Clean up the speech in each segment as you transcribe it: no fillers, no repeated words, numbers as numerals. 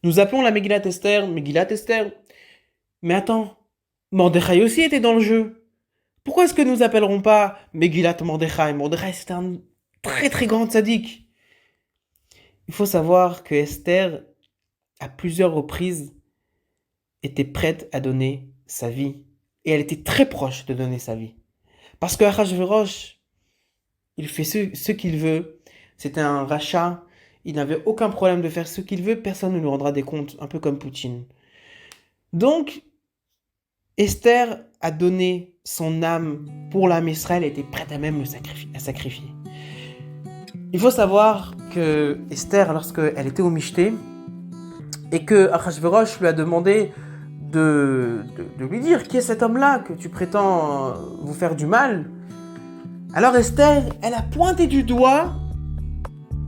Nous appelons la Megillat Esther, Megillat Esther. Mais attends, Mordechai aussi était dans le jeu. Pourquoi est-ce que nous appellerons pas Megillat Mordechai? Mordechai, c'était un très très grand tzaddik. Il faut savoir que Esther, à plusieurs reprises, était prête à donner sa vie. Et elle était très proche de donner sa vie. Parce que Achashverosh, il fait ce qu'il veut. C'était un rachat. Il n'avait aucun problème de faire ce qu'il veut. Personne ne lui rendra des comptes, un peu comme Poutine. Donc, Esther a donné son âme pour l'âme Israël. Elle était prête à même le sacrifier. Il faut savoir que Esther, lorsqu'elle était au Michté, et que Achashverosh lui a demandé de lui dire qui est cet homme-là que tu prétends vous faire du mal. Alors Esther, elle a pointé du doigt,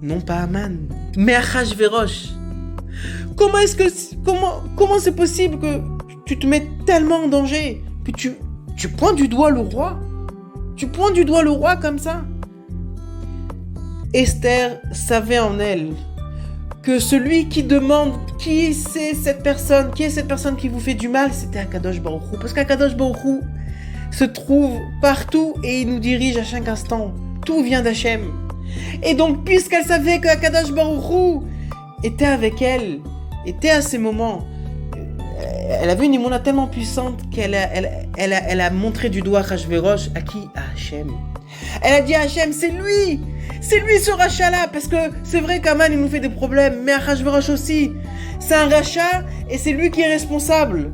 non pas Aman, mais Achashverosh. Comment c'est possible que tu te mets tellement en danger que tu pointes du doigt le roi? Tu pointes du doigt le roi comme ça? Esther savait en elle que celui qui demande qui est cette personne qui vous fait du mal, c'était Akadosh Baruch Hu. Parce qu'Akadosh Baruch Hu se trouve partout et il nous dirige à chaque instant. Tout vient d'Hachem. Et donc, puisqu'elle savait que Akadosh Baruch Hu était avec elle, était à ces moments, elle avait une imona tellement puissante qu'elle a montré du doigt Achashverosh à qui? À Hachem. Elle a dit à Hachem, c'est lui ce rachat-là, parce que c'est vrai qu'Aman il nous fait des problèmes, mais Achashverosh aussi, c'est un rachat et c'est lui qui est responsable.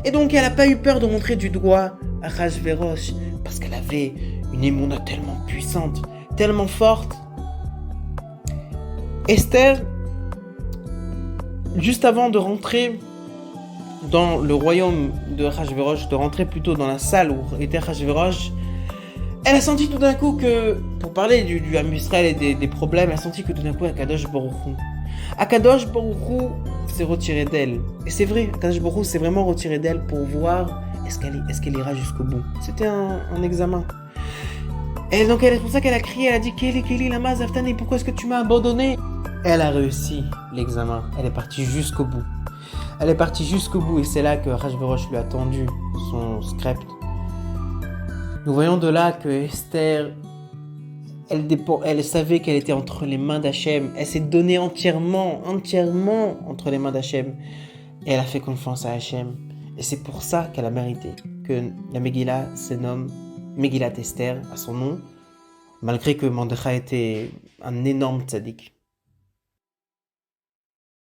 Et donc elle n'a pas eu peur de montrer du doigt Achashverosh, parce qu'elle avait une émouna tellement puissante, tellement forte. Esther, juste avant de rentrer dans le royaume de Achashverosh, de rentrer plutôt dans la salle où était Achashverosh, elle a senti tout d'un coup que, pour parler du Ham Israël et des problèmes, elle a senti que tout d'un coup Akadosh Baruch Hu s'est retiré d'elle. Et c'est vrai, Akadosh Baruch Hu s'est vraiment retiré d'elle pour voir est-ce qu'elle ira jusqu'au bout. C'était un examen. Et donc c'est pour ça qu'elle a crié, elle a dit Keli lama zaftani, pourquoi est-ce que tu m'as abandonné? Elle a réussi l'examen, elle est partie jusqu'au bout. Et c'est là que Achashverosh lui a tendu son sceptre. Nous voyons de là que Esther, elle savait qu'elle était entre les mains d'Hachem. Elle s'est donnée entièrement entre les mains d'Hachem. Et elle a fait confiance à Hachem. Et c'est pour ça qu'elle a mérité que la Megillah se nomme Megillat Esther à son nom, malgré que Mordechai était un énorme tzaddik.